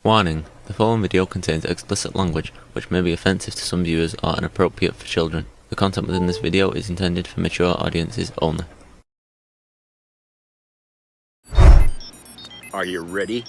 Warning: the following video contains explicit language which may be offensive to some viewers or inappropriate for children. The content within this video is intended for mature audiences only. Are you ready?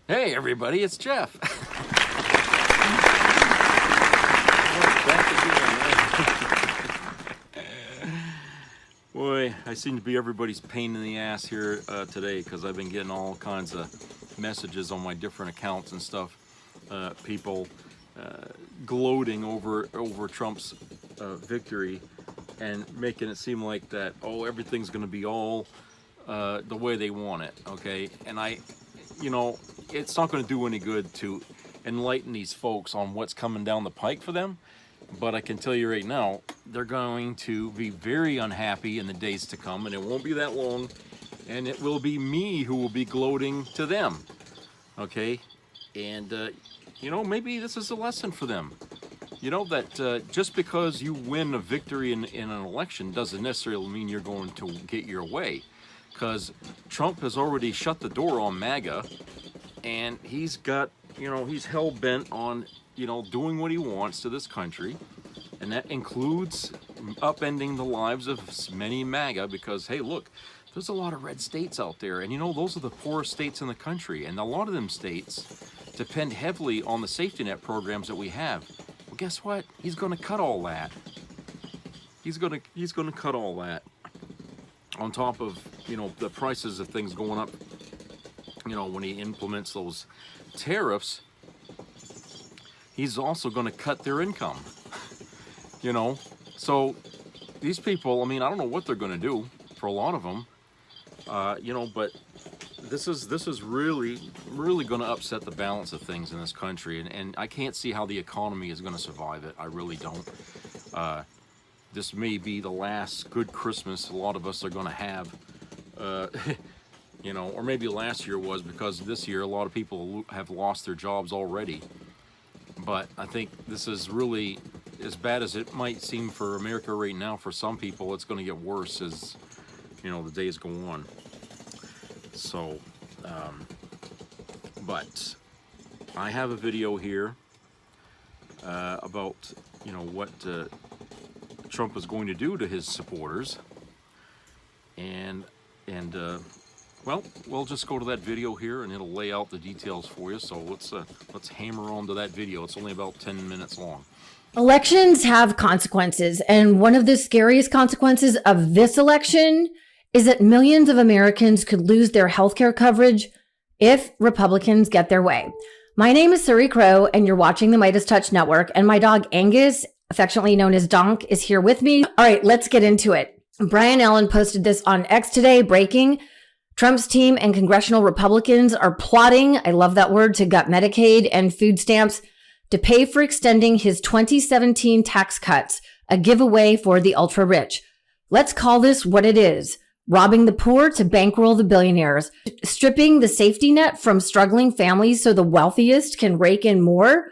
Hey everybody, it's Jeff. Boy, I seem to be everybody's pain in the ass here today because I've been getting all kinds of messages on my different accounts and stuff. People gloating over Trump's victory and making it seem like that, oh, everything's going to be all the way they want it, okay? And you know, it's not going to do any good to enlighten these folks on what's coming down the pike for them. But I can tell you right now, they're going to be very unhappy in the days to come, and it won't be that long, and it will be me who will be gloating to them, okay? And, you know, maybe this is a lesson for them. You know, that just because you win a victory in an election doesn't necessarily mean you're going to get your way. Because Trump has already shut the door on MAGA, and he's got, you know, he's hell-bent on, you know, doing what he wants to this country, and that includes upending the lives of many MAGA because, hey, look, there's a lot of red states out there, and, you know, those are the poorest states in the country, and a lot of them states depend heavily on the safety net programs that we have. Well, guess what? He's going to cut all that. He's going to cut all that. On top of, you know, the prices of things going up, you know, when he implements those tariffs, he's also going to cut their income, you know. So these people, I mean, I don't know what they're going to do for a lot of them, you know, but this is really going to upset the balance of things in this country, and I can't see how the economy is going to survive it. I really don't. This may be the last good Christmas a lot of us are going to have, you know, or maybe last year was, because this year a lot of people have lost their jobs already. But I think this is really, as bad as it might seem for America right now, for some people it's going to get worse as, you know, the days go on. So, but I have a video here about, you know, what Trump is going to do to his supporters, and well, we'll just go to that video here and it'll lay out the details for you. So let's hammer on to that video. It's only about 10 minutes long. Elections have consequences, and one of the scariest consequences of this election is that millions of Americans could lose their healthcare coverage if Republicans get their way. My name is Suri Crow, and you're watching the Midas Touch Network, and my dog Angus, affectionately known as Donk, is here with me. All right, let's get into it. Brian Allen posted this on X today, breaking: Trump's team and congressional Republicans are plotting, I love that word, to gut Medicaid and food stamps to pay for extending his 2017 tax cuts, a giveaway for the ultra-rich. Let's call this what it is: robbing the poor to bankroll the billionaires, stripping the safety net from struggling families so the wealthiest can rake in more.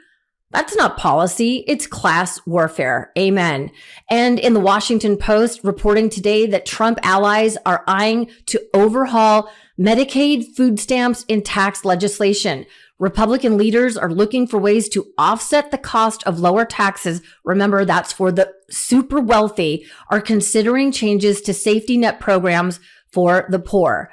That's not policy, it's class warfare. Amen. And in the Washington Post, reporting today that Trump allies are eyeing to overhaul Medicaid, food stamps, and tax legislation. Republican leaders are looking for ways to offset the cost of lower taxes. Remember, that's for the super wealthy, are considering changes to safety net programs for the poor.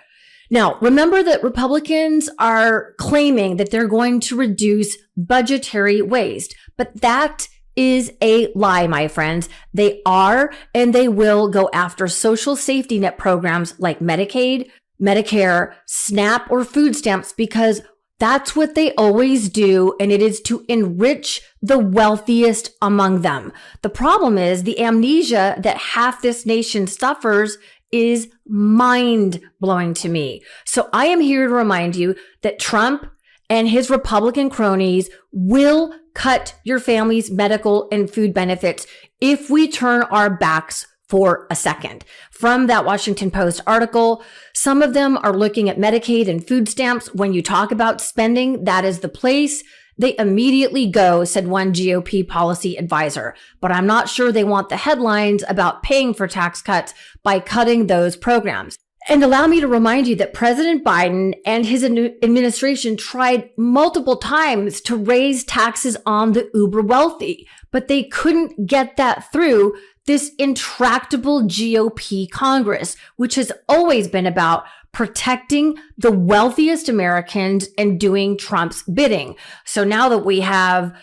Now, remember that Republicans are claiming that they're going to reduce budgetary waste, but that is a lie, my friends. They are and they will go after social safety net programs like Medicaid, Medicare, SNAP, or food stamps because that's what they always do, and it is to enrich the wealthiest among them. The problem is the amnesia that half this nation suffers is mind-blowing to me. So I am here to remind you that Trump and his Republican cronies will cut your family's medical and food benefits if we turn our backs for a second. From that Washington Post article, some of them are looking at Medicaid and food stamps. When you talk about spending, that is the place they immediately go, said one GOP policy advisor. But I'm not sure they want the headlines about paying for tax cuts by cutting those programs. And allow me to remind you that President Biden and his administration tried multiple times to raise taxes on the uber wealthy, but they couldn't get that through this intractable GOP Congress, which has always been about protecting the wealthiest Americans and doing Trump's bidding. So now that we have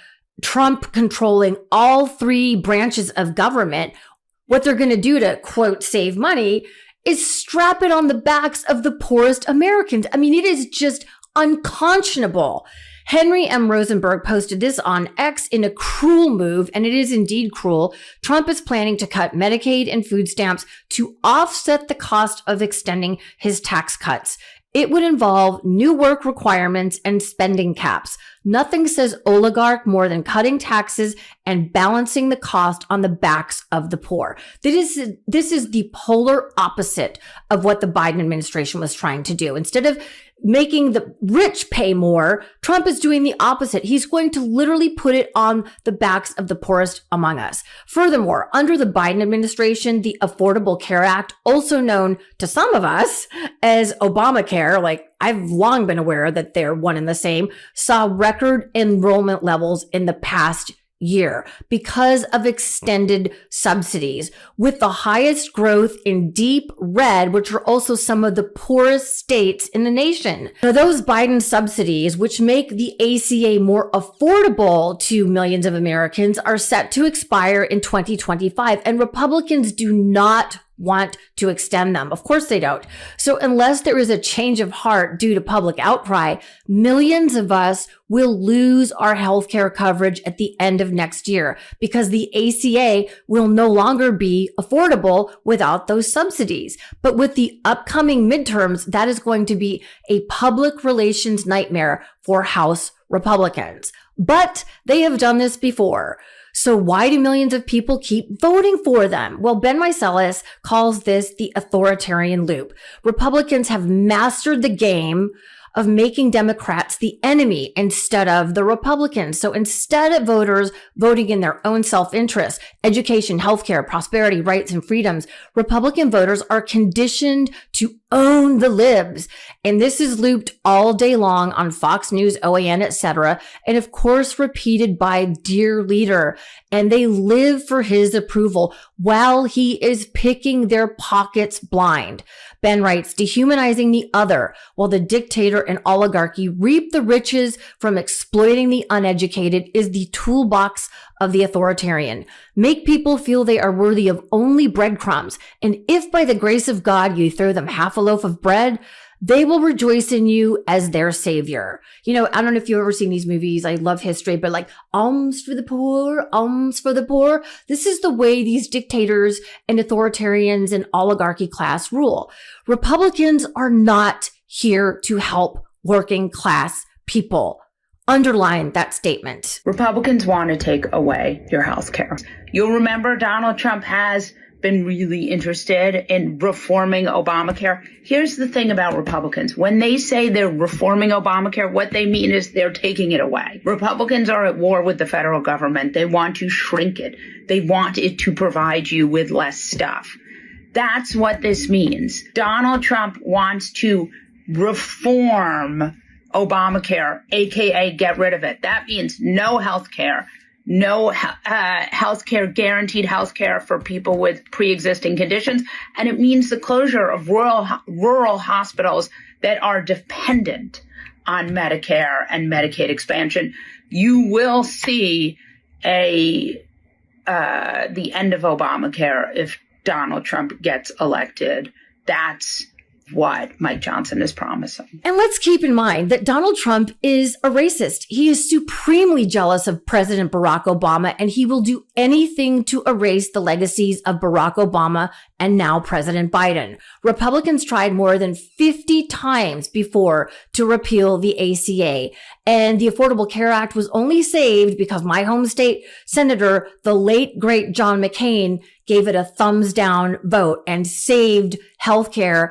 Trump controlling all three branches of government, what they're going to do to, quote, save money is strap it on the backs of the poorest Americans. I mean, it is just unconscionable. Henry M. Rosenberg posted this on X in a cruel move, and it is indeed cruel. Trump is planning to cut Medicaid and food stamps to offset the cost of extending his tax cuts. It would involve new work requirements and spending caps. Nothing says oligarch more than cutting taxes and balancing the cost on the backs of the poor. This is the polar opposite of what the Biden administration was trying to do. Instead of making the rich pay more, Trump is doing the opposite. He's going to literally put it on the backs of the poorest among us. Furthermore, under the Biden administration, the Affordable Care Act, also known to some of us as Obamacare, like I've long been aware that they're one and the same, saw record enrollment levels in the past year because of extended subsidies, with the highest growth in deep red, which are also some of the poorest states in the nation. Now, those Biden subsidies, which make the ACA more affordable to millions of Americans, are set to expire in 2025, and Republicans do not want to extend them. Of course they don't. So unless there is a change of heart due to public outcry, millions of us will lose our healthcare coverage at the end of next year because the ACA will no longer be affordable without those subsidies. But with the upcoming midterms, that is going to be a public relations nightmare for House Republicans. But they have done this before. So why do millions of people keep voting for them? Well, Ben Meiselas calls this the authoritarian loop. Republicans have mastered the game of making Democrats the enemy instead of the Republicans. So instead of voters voting in their own self-interest, education, healthcare, prosperity, rights, and freedoms, Republican voters are conditioned to own the libs. And this is looped all day long on Fox News, OAN, etc. And of course, repeated by dear leader. And they live for his approval while he is picking their pockets blind. Ben writes, dehumanizing the other while the dictator and oligarchy reap the riches from exploiting the uneducated is the toolbox of the authoritarian. Make people feel they are worthy of only breadcrumbs. And if by the grace of God you throw them half a loaf of bread, they will rejoice in you as their savior. You know, I don't know if you've ever seen these movies. I love history, but like alms for the poor, alms for the poor. This is the way these dictators and authoritarians and oligarchy class rule. Republicans are not here to help working class people. Underline that statement. Republicans want to take away your health care. You'll remember Donald Trump has been really interested in reforming Obamacare. Here's the thing about Republicans. When they say they're reforming Obamacare, what they mean is they're taking it away. Republicans are at war with the federal government. They want to shrink it. They want it to provide you with less stuff. That's what this means. Donald Trump wants to reform Obamacare, aka get rid of it. That means no health care. No health care, guaranteed health care for people with pre-existing conditions. And it means the closure of rural hospitals that are dependent on Medicare and Medicaid expansion. You will see the end of Obamacare if Donald Trump gets elected. That's what Mike Johnson is promising. And let's keep in mind that Donald Trump is a racist. He is supremely jealous of President Barack Obama, and he will do anything to erase the legacies of Barack Obama and now President Biden. Republicans tried more than 50 times before to repeal the ACA, and the Affordable Care Act was only saved because my home state senator, the late great John McCain, gave it a thumbs down vote and saved healthcare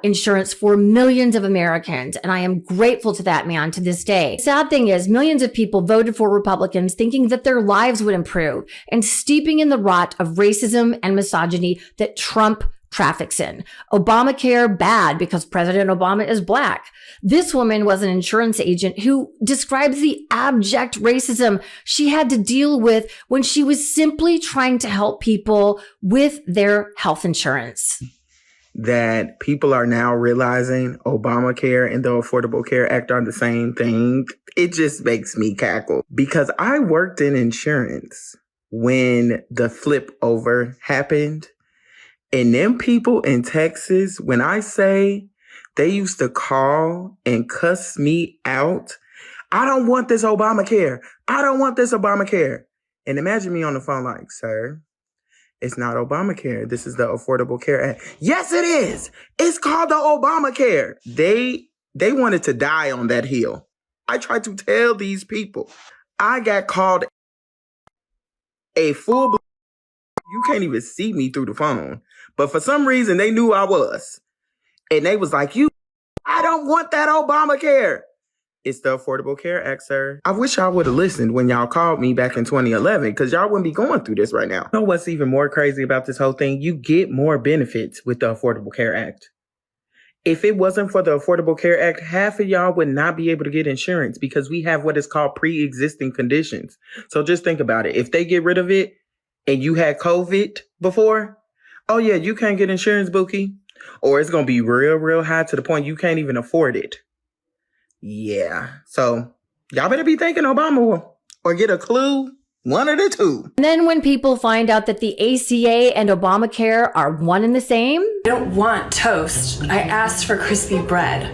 insurance for millions of Americans. And I am grateful to that man to this day. The sad thing is millions of people voted for Republicans thinking that their lives would improve and steeping in the rot of racism and misogyny that Trump traffics in. Obamacare, bad because President Obama is black. This woman was an insurance agent who describes the abject racism she had to deal with when she was simply trying to help people with their health insurance. That people are now realizing Obamacare and the Affordable Care Act are the same thing. It just makes me cackle because I worked in insurance when the flip over happened. And them people in Texas, when I say they used to call and cuss me out, I don't want this Obamacare. I don't want this Obamacare. And imagine me on the phone like, sir, it's not Obamacare. This is the Affordable Care Act. Yes, it is. It's called the Obamacare. They wanted to die on that hill. I tried to tell these people. I got called a full. You can't even see me through the phone. But for some reason, they knew I was. And they was like, I don't want that Obamacare. It's the Affordable Care Act, sir. I wish y'all would have listened when y'all called me back in 2011 because y'all wouldn't be going through this right now. You know what's even more crazy about this whole thing? You get more benefits with the Affordable Care Act. If it wasn't for the Affordable Care Act, half of y'all would not be able to get insurance because we have what is called pre-existing conditions. So just think about it. If they get rid of it and you had COVID before, oh yeah, you can't get insurance, Bookie. Or it's going to be real, real high to the point you can't even afford it. Yeah. So y'all better be thinking Obama or get a clue. One of the two. And then when people find out that the ACA and Obamacare are one and the same. I don't want toast. I asked for crispy bread.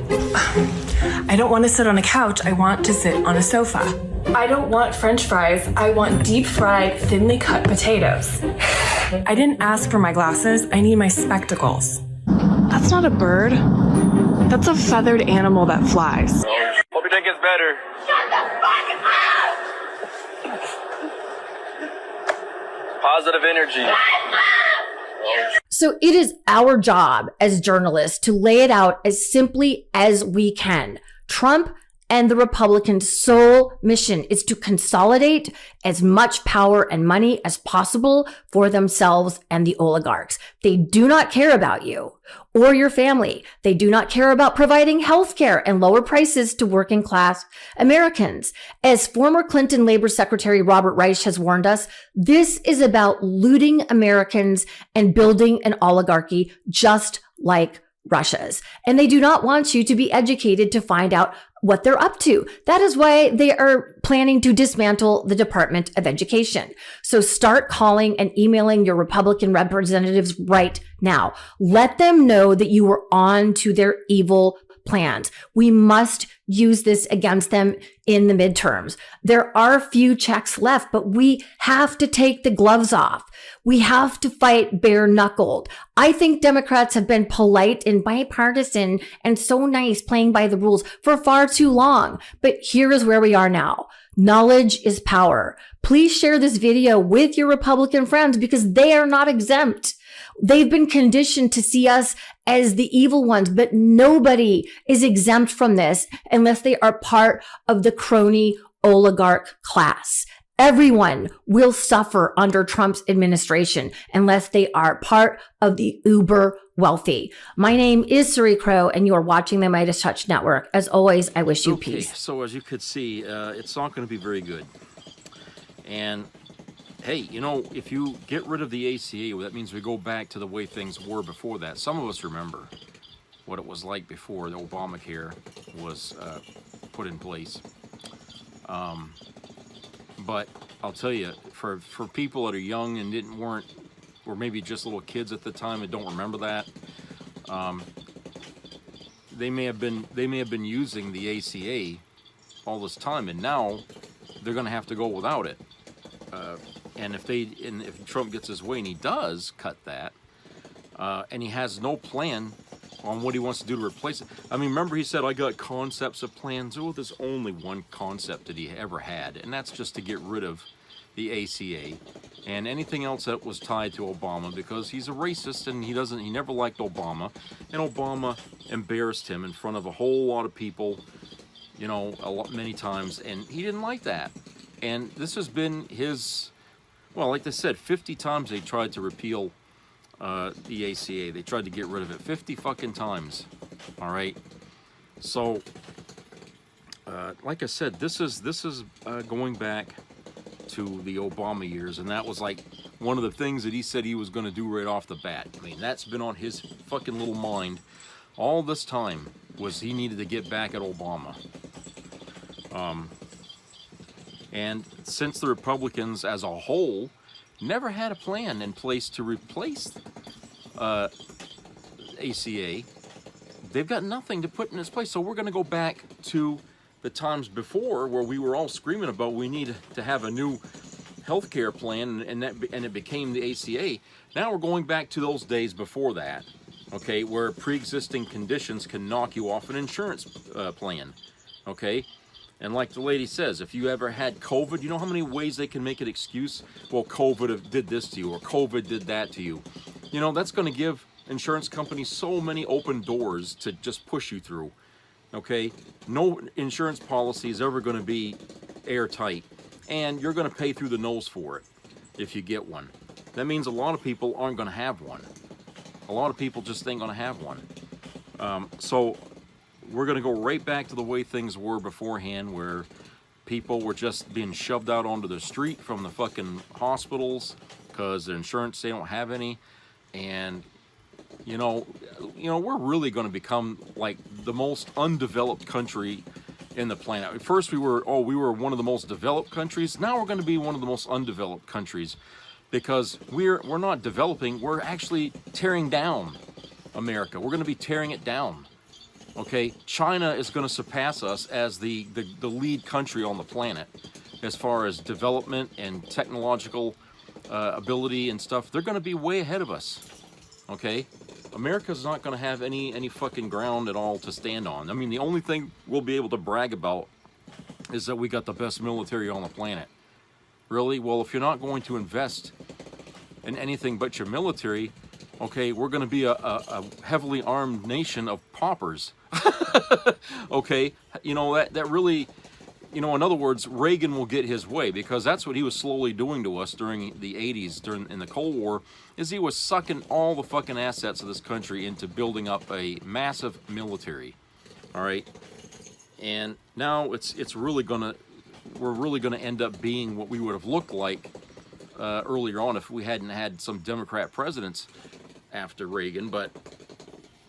I don't want to sit on a couch. I want to sit on a sofa. I don't want French fries. I want deep fried, thinly cut potatoes. I didn't ask for my glasses. I need my spectacles. That's not a bird. That's a feathered animal that flies. Hope your day gets better. Shut the fuck up! Positive energy. So it is our job as journalists to lay it out as simply as we can. Trump and the Republicans' sole mission is to consolidate as much power and money as possible for themselves and the oligarchs. They do not care about you or your family. They do not care about providing health care and lower prices to working class Americans. As former Clinton Labor Secretary Robert Reich has warned us, this is about looting Americans and building an oligarchy just like Russia's. And they do not want you to be educated to find out what they're up to. That is why they are planning to dismantle the Department of Education. So start calling and emailing your Republican representatives right now. Let them know that you were on to their evil plans. We must use this against them in the midterms. There are few checks left, but we have to take the gloves off. We have to fight bare knuckled. I think Democrats have been polite and bipartisan and so nice playing by the rules for far too long. But here is where we are now. Knowledge is power. Please share this video with your Republican friends because they are not exempt. They've been conditioned to see us as the evil ones, but nobody is exempt from this unless they are part of the crony oligarch class. Everyone will suffer under Trump's administration unless they are part of the uber wealthy. My name is Suri Crow, and you are watching the Midas Touch Network. As always, I wish you peace. So as you could see, it's not going to be very good. And hey, you know, if you get rid of the ACA, well, that means we go back to the way things were before that. Some of us remember what it was like before the Obamacare was put in place. But I'll tell you, for people that are young and weren't, or maybe just little kids at the time and don't remember that, they may have been using the ACA all this time, and now they're going to have to go without it. And if Trump gets his way and he does cut that, and he has no plan on what he wants to do to replace it. I mean, remember he said, I got concepts of plans. Oh, there's only one concept that he ever had, and that's just to get rid of the ACA and anything else that was tied to Obama, because he's a racist and he never liked Obama, and Obama embarrassed him in front of a whole lot of people, you know, many times, and he didn't like that. And this has been his, well, like they said, 50 times they tried to repeal the ACA. They tried to get rid of it 50 fucking times. All right. So, like I said, this is going back to the Obama years, and that was like one of the things that he said he was going to do right off the bat. I mean, that's been on his fucking little mind all this time, was he needed to get back at Obama. And since the Republicans as a whole never had a plan in place to replace ACA, they've got nothing to put in its place. So we're going to go back to the times before where we were all screaming about we need to have a new healthcare plan, and it became the ACA. Now we're going back to those days before that, okay, where pre-existing conditions can knock you off an insurance plan, okay? And like the lady says, if you ever had COVID, you know how many ways they can make an excuse? Well, COVID did this to you, or COVID did that to you. You know, that's going to give insurance companies so many open doors to just push you through, okay? No insurance policy is ever going to be airtight, and you're going to pay through the nose for it if you get one. That means a lot of people aren't going to have one. A lot of people just ain't going to have one. So we're going to go right back to the way things were beforehand, where people were just being shoved out onto the street from the fucking hospitals because their insurance, they don't have any. And, you know, we're really going to become like the most undeveloped country in the planet. At first we were one of the most developed countries. Now we're going to be one of the most undeveloped countries, because we're not developing, we're actually tearing down America. We're going to be tearing it down. Okay, China is going to surpass us as the lead country on the planet as far as development and technological ability and stuff. They're going to be way ahead of us. Okay, America's not going to have any fucking ground at all to stand on. I mean, the only thing we'll be able to brag about is that we got the best military on the planet. Really? Well, if you're not going to invest in anything but your military, okay, we're going to be a heavily armed nation of paupers. Okay, you know, that really, you know, in other words, Reagan will get his way, because that's what he was slowly doing to us during the 80s, in the Cold War, is he was sucking all the fucking assets of this country into building up a massive military. All right, and now we're really gonna end up being what we would have looked like earlier on if we hadn't had some Democrat presidents after Reagan. But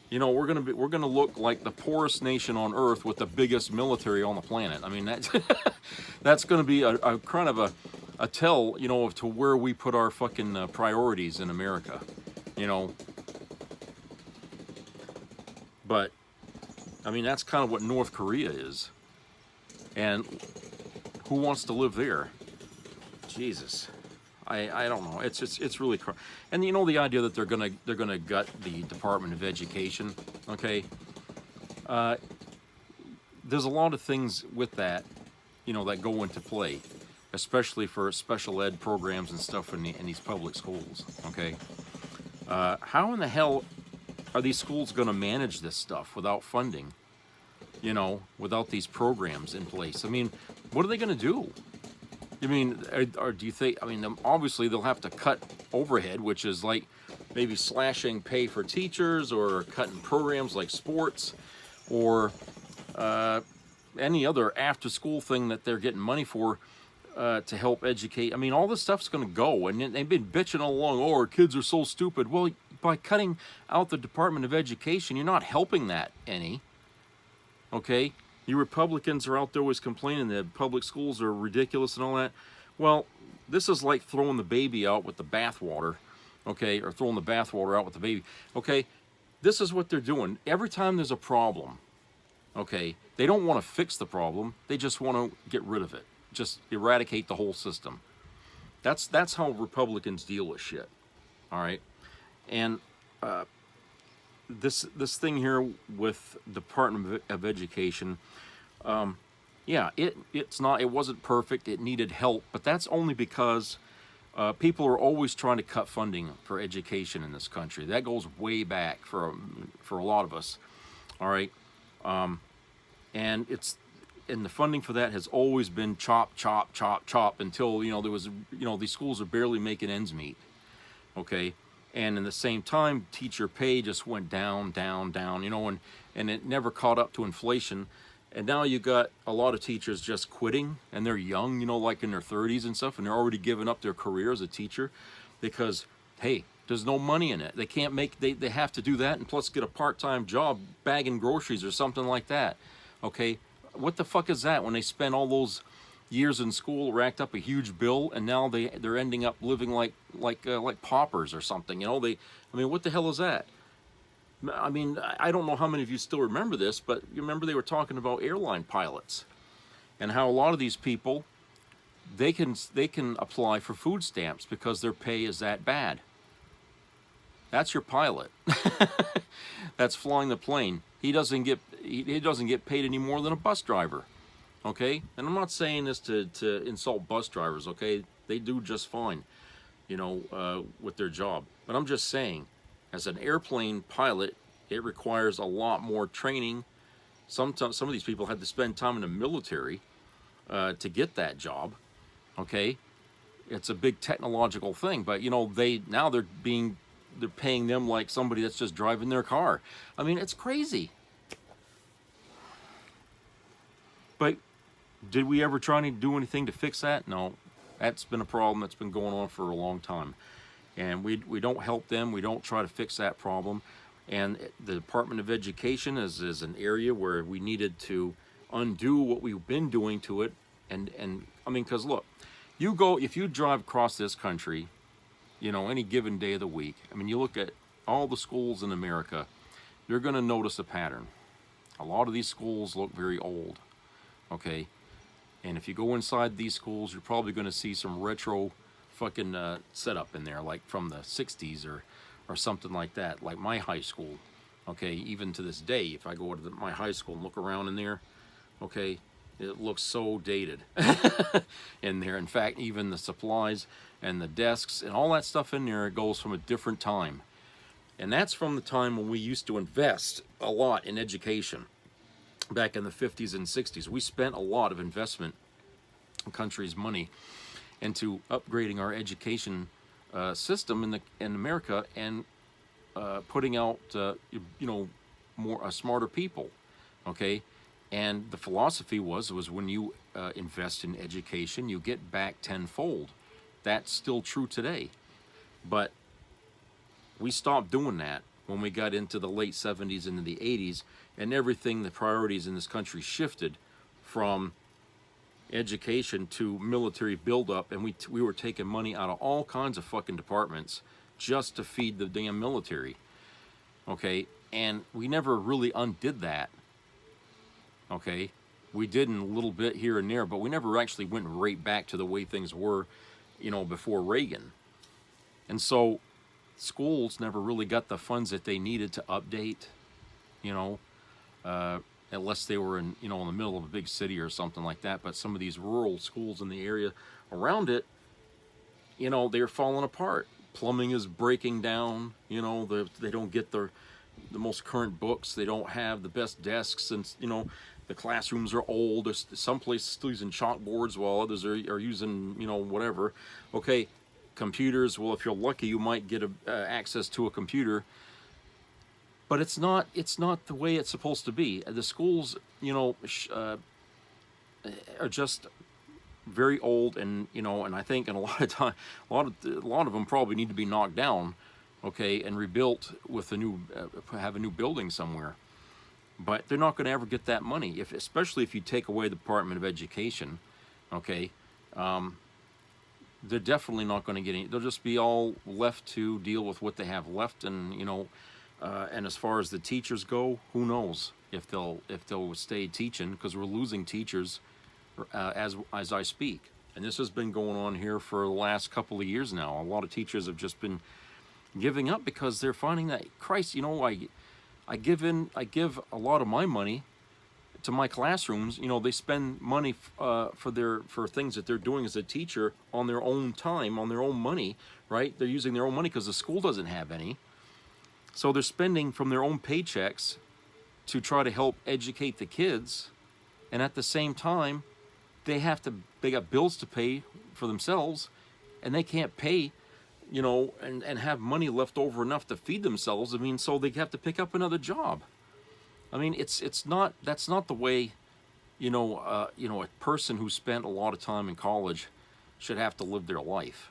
you know, we're gonna look like the poorest nation on earth with the biggest military on the planet. I mean, that's gonna be a kind of a tell, you know, to where we put our fucking priorities in America, you know. But I mean, that's kind of what North Korea is, and who wants to live there? Jesus. I don't know. It's really, and you know, the idea that they're gonna gut the Department of Education. Okay, there's a lot of things with that, you know, that go into play, especially for special ed programs and stuff in these public schools. Okay, how in the hell are these schools gonna manage this stuff without funding? You know, without these programs in place? I mean, what are they gonna do? I mean, or do you think, I mean, obviously they'll have to cut overhead, which is like maybe slashing pay for teachers, or cutting programs like sports, or any other after-school thing that they're getting money for to help educate. I mean, all this stuff's going to go, and they've been bitching all along, oh, our kids are so stupid. Well, by cutting out the Department of Education, you're not helping that any, okay? You Republicans are out there always complaining that public schools are ridiculous and all that. Well, This is like throwing the baby out with the bathwater, okay, or throwing the bathwater out with the baby, okay? This is what they're doing. Every time there's a problem, okay, they don't want to fix the problem. They just want to get rid of it. Just eradicate the whole system. That's how Republicans deal with shit, all right? And this thing here with Department of Education, yeah, it wasn't perfect. It needed help, but that's only because people are always trying to cut funding for education in this country. That goes way back for a lot of us. All right, and the funding for that has always been chop, chop, chop, chop until there was these schools are barely making ends meet. Okay. And in the same time, teacher pay just went down, down, down, and it never caught up to inflation. And now you got a lot of teachers just quitting, and they're young, like in their 30s and stuff, and they're already giving up their career as a teacher because, hey, there's no money in it. They can't they have to do that and plus get a part-time job bagging groceries or something like that. Okay, what the fuck is that when they spend all those years in school, racked up a huge bill, and now they're ending up living like paupers or something. What the hell is that? I mean, I don't know how many of you still remember this, but you remember they were talking about airline pilots and how a lot of these people they can apply for food stamps because their pay is that bad. That's your pilot. That's flying the plane. He doesn't get paid any more than a bus driver. Okay, and I'm not saying this to insult bus drivers. Okay, they do just fine, with their job. But I'm just saying, as an airplane pilot, it requires a lot more training. Sometimes some of these people had to spend time in the military to get that job. Okay, it's a big technological thing. But they're paying them like somebody that's just driving their car. I mean, it's crazy. But did we ever try to do anything to fix that? No, that's been a problem that's been going on for a long time. And we don't help them. We don't try to fix that problem. And the Department of Education is an area where we needed to undo what we've been doing to it. And I mean, because look, if you drive across this country, any given day of the week, I mean, you look at all the schools in America, you're going to notice a pattern. A lot of these schools look very old. Okay, and if you go inside these schools, you're probably going to see some retro fucking setup in there, like from the 60s or something like that, like my high school. Okay, even to this day, if I go to my high school and look around in there, okay, it looks so dated in there. In fact, even the supplies and the desks and all that stuff in there, it goes from a different time. And that's from the time when we used to invest a lot in education. Back in the 50s and 60s, we spent a lot of investment, the country's money, into upgrading our education system in America and putting out more smarter people. Okay, and the philosophy was when you invest in education, you get back tenfold. That's still true today, but we stopped doing that when we got into the late 70s into the 80s, and everything, the priorities in this country shifted from education to military buildup, and we were taking money out of all kinds of fucking departments just to feed the damn military. Okay, and we never really undid that. Okay, we did in a little bit here and there, but we never actually went right back to the way things were, before Reagan. And so schools never really got the funds that they needed to update, unless they were in the middle of a big city or something like that. But some of these rural schools in the area around it, they're falling apart. Plumbing is breaking down. They don't get the most current books. They don't have the best desks, and the classrooms are old. There's some places still using chalkboards while others are using whatever. Okay. Computers, well, if you're lucky, you might get access to a computer, but it's not the way it's supposed to be. The schools, are just very old, and and I think in a lot of time, a lot of them probably need to be knocked down, okay, and rebuilt with have a new building somewhere. But they're not going to ever get that money, especially if you take away the Department of Education, okay. they're definitely not going to get any. They'll just be all left to deal with what they have left, and and as far as the teachers go, who knows if they'll stay teaching, because we're losing teachers as I speak. And this has been going on here for the last couple of years now. A lot of teachers have just been giving up because they're finding that, Christ, I give a lot of my money to my classrooms. They spend money for things that they're doing as a teacher on their own time, on their own money, right? They're using their own money because the school doesn't have any. So they're spending from their own paychecks to try to help educate the kids, and at the same time, they got bills to pay for themselves, and they can't pay, and have money left over enough to feed themselves. I mean, so they have to pick up another job. I mean, that's not the way, a person who spent a lot of time in college should have to live their life,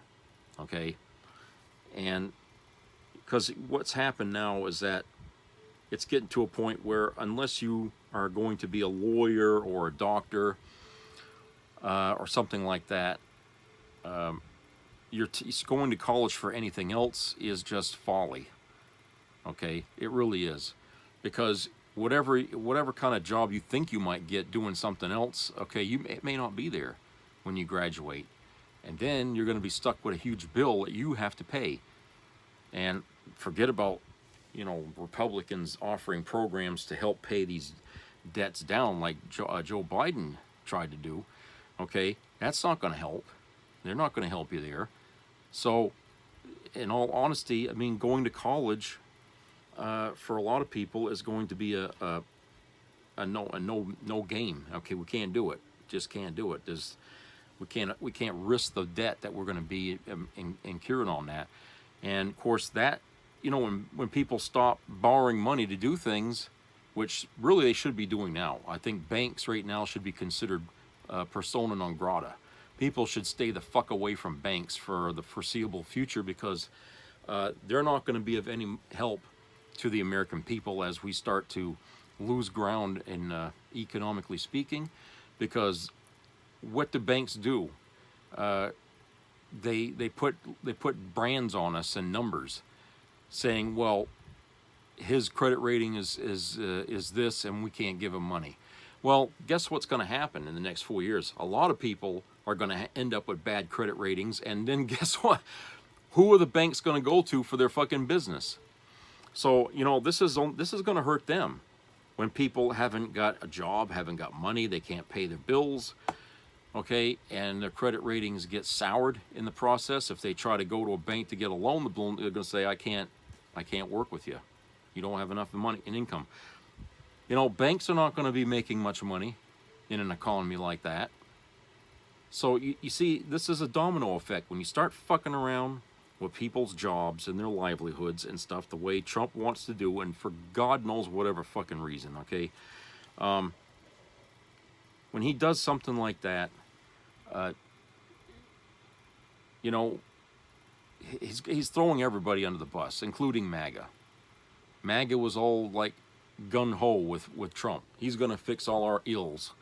okay? And because what's happened now is that it's getting to a point where unless you are going to be a lawyer or a doctor or something like that, going to college for anything else is just folly. Okay, it really is, because whatever kind of job you think you might get doing something else, okay, it may not be there when you graduate, and then you're going to be stuck with a huge bill that you have to pay. And forget about Republicans offering programs to help pay these debts down like Joe Biden tried to do. Okay, that's not going to help. They're not going to help you there. So, in all honesty, I mean, going to college for a lot of people is going to be a no game. Okay, we can't do it. Just can't do it. We can't risk the debt that we're going to be incurring on that. And of course, that when people stop borrowing money to do things, which really they should be doing now. I think banks right now should be considered persona non grata. People should stay the fuck away from banks for the foreseeable future, because they're not going to be of any help to the American people as we start to lose ground in economically speaking. Because what do banks do? They put brands on us and numbers, saying, well, his credit rating is this, and we can't give him money. Well, guess what's going to happen in the next 4 years? A lot of people are going to end up with bad credit ratings, and then guess what? Who are the banks going to go to for their fucking business? So this is going to hurt them when people haven't got a job, haven't got money, they can't pay their bills. Okay, and their credit ratings get soured in the process. If they try to go to a bank to get a loan, they're going to say, I can't work with you. You don't have enough money and income. Banks are not going to be making much money in an economy like that. So you see, this is a domino effect. When you start fucking around with people's jobs and their livelihoods and stuff the way Trump wants to do, and for God knows whatever fucking reason, okay? When he does something like that, he's throwing everybody under the bus, including MAGA. MAGA was all like gun-ho with Trump. He's going to fix all our ills.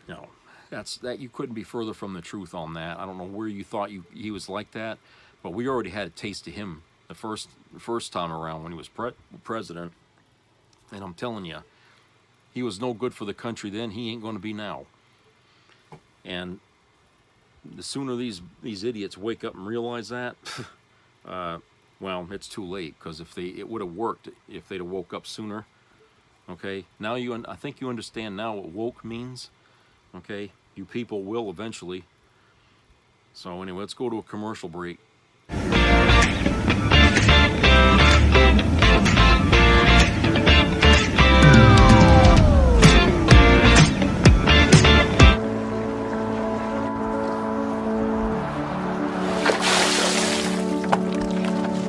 No, that you couldn't be further from the truth on that. I don't know where you thought he was like that, but we already had a taste of him the first time around when he was president. And I'm telling you, he was no good for the country then. He ain't going to be now. And the sooner these idiots wake up and realize that, well, it's too late, because it would have worked if they'd have woke up sooner. Okay, now I think you understand now what woke means. Okay, you people will eventually. So anyway, let's go to a commercial break.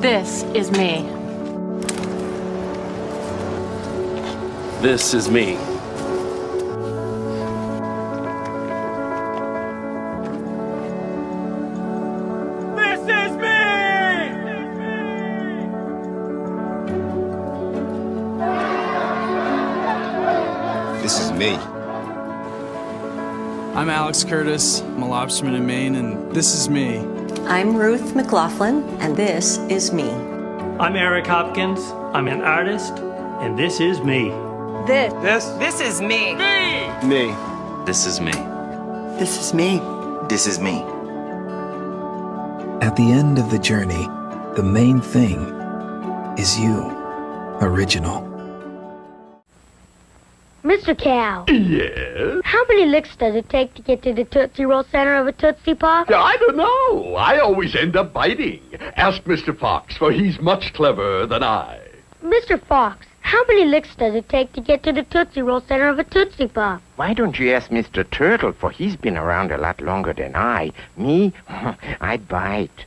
This is me. This is me. This is me! This is me. I'm Alex Curtis. I'm a lobsterman in Maine, and this is me. I'm Ruth McLaughlin, and this is me. I'm Eric Hopkins. I'm an artist, and this is me. This is me. Me. This is me. This is me. This is me. At the end of the journey, the main thing is you. Original. Mr. Cow. Yes? How many licks does it take to get to the Tootsie Roll center of a Tootsie Pop? I don't know. I always end up biting. Ask Mr. Fox, for he's much cleverer than I. Mr. Fox, how many licks does it take to get to the Tootsie Roll center of a Tootsie Pop? Why don't you ask Mr. Turtle, for he's been around a lot longer than I. Me? I bite.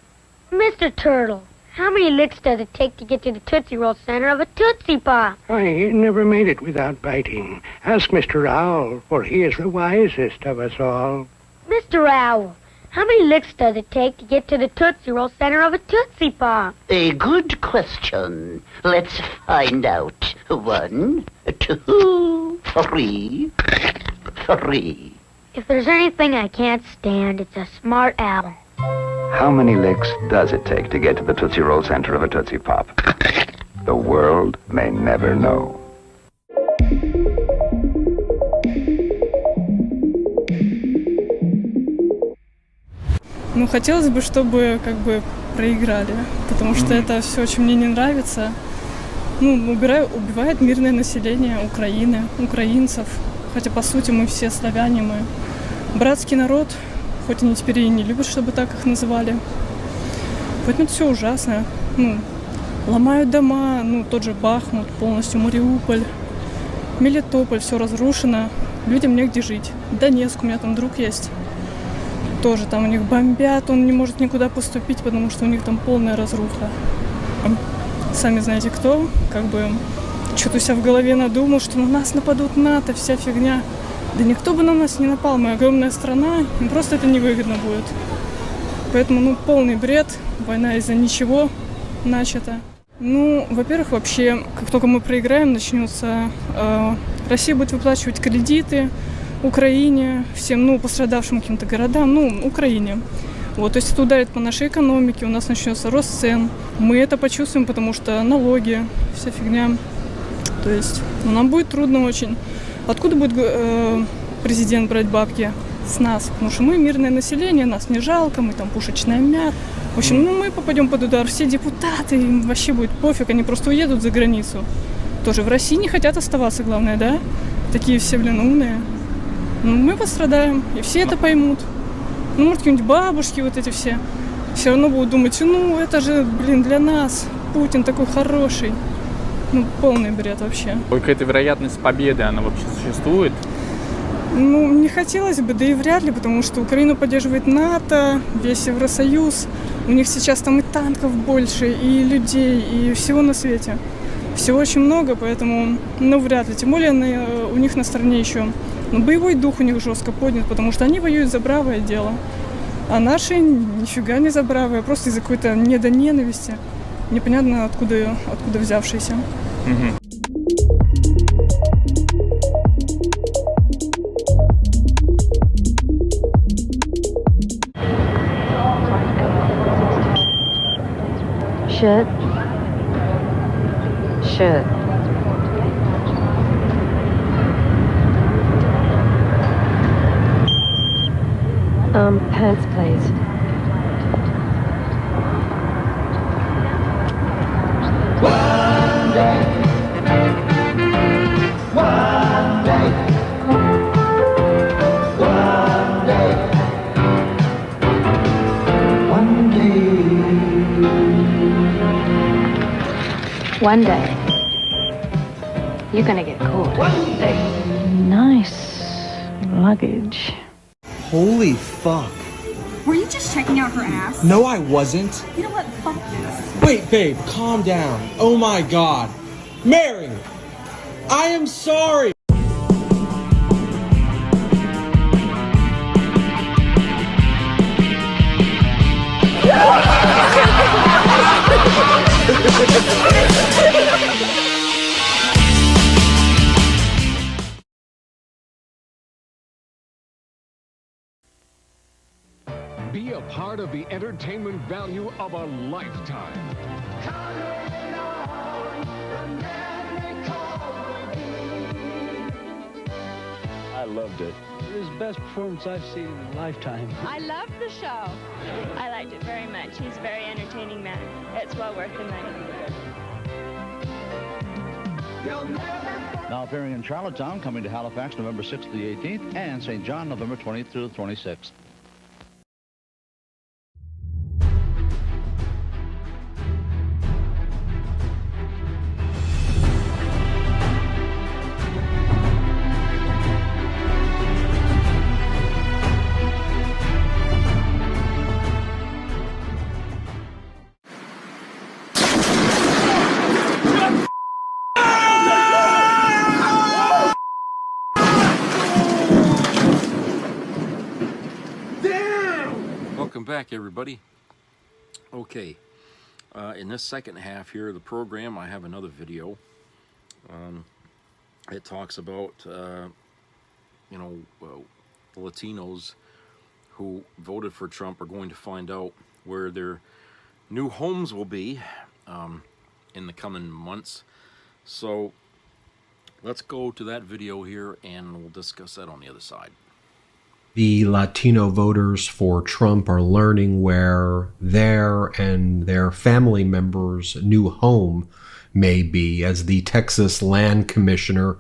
Mr. Turtle, how many licks does it take to get to the Tootsie Roll center of a Tootsie Pop? I never made it without biting. Ask Mr. Owl, for he is the wisest of us all. Mr. Owl, how many licks does it take to get to the Tootsie Roll center of a Tootsie Pop? A good question. Let's find out. 1, 2, 3. If there's anything I can't stand, it's a smart owl. How many licks does it take to get to the Tootsie Roll center of a Tootsie Pop? The world may never know. Ну, хотелось бы, чтобы как бы проиграли, потому что это все очень мне не нравится. Ну, убивает мирное население Украины, украинцев. Хотя, по сути, мы все славяне, мы братский народ, хоть они теперь и не любят, чтобы так их называли. Поэтому это все ужасно. Ну, ломают дома, ну, тот же Бахмут, полностью Мариуполь, Мелитополь, все разрушено. Людям негде жить. Донецк, у меня там друг есть. Тоже там у них бомбят, он не может никуда поступить, потому что у них там полная разруха. Сами знаете кто, как бы что-то у себя в голове надумал, что на нас нападут НАТО, вся фигня. Да никто бы на нас не напал, мы огромная страна, им просто это невыгодно будет. Поэтому, ну, полный бред, война из-за ничего начата. Ну, во-первых, вообще, как только мы проиграем, начнется, Россия будет выплачивать кредиты Украине, всем, ну, пострадавшим каким-то городам, ну, Украине. Вот, то есть это ударит по нашей экономике, у нас начнется рост цен. Мы это почувствуем, потому что налоги, вся фигня. То есть, ну, нам будет трудно очень. Откуда будет президент брать бабки? С нас, потому что мы мирное население, нас не жалко, мы там пушечное мясо. В общем, ну, мы попадем под удар, все депутаты, им вообще будет пофиг, они просто уедут за границу. Тоже в России не хотят оставаться, главное, да? Такие все, блин, умные. Ну, мы пострадаем, и все это поймут. Ну, может, какие-нибудь бабушки вот эти все равно будут думать, ну, это же, блин, для нас, Путин такой хороший. Ну, полный бред вообще. Какая-то вероятность победы, она вообще существует? Ну, не хотелось бы, да и вряд ли, потому что Украину поддерживает НАТО, весь Евросоюз. У них сейчас там и танков больше, и людей, и всего на свете. Всего очень много, поэтому, ну, вряд ли. Тем более у них на стороне еще боевой дух у них жестко поднят, потому что они воюют за бравое дело. А наши нифига не за бравое, просто из-за какой-то недоненависти, непонятно откуда взявшейся. Should. Pants, please. One day, you're gonna get caught. One day. Nice luggage. Holy fuck. Were you just checking out her ass? No, I wasn't. You know what? Fuck this. Wait, babe, calm down. Oh my god. Mary! I am sorry! part of the entertainment value of a lifetime. I loved it. It was the best performance I've seen in a lifetime. I loved the show. I liked it very much. He's a very entertaining man. It's well worth the money. Now appearing in Charlottetown, coming to Halifax November 6th to the 18th, and St. John November 20th through the 26th. Welcome back, everybody. Okay, in this second half here of the program, I have another video. It talks about, the Latinos who voted for Trump are going to find out where their new homes will be in the coming months. So let's go to that video here and we'll discuss that on the other side. The Latino voters for Trump are learning where their and their family members' new home may be, as the Texas Land Commissioner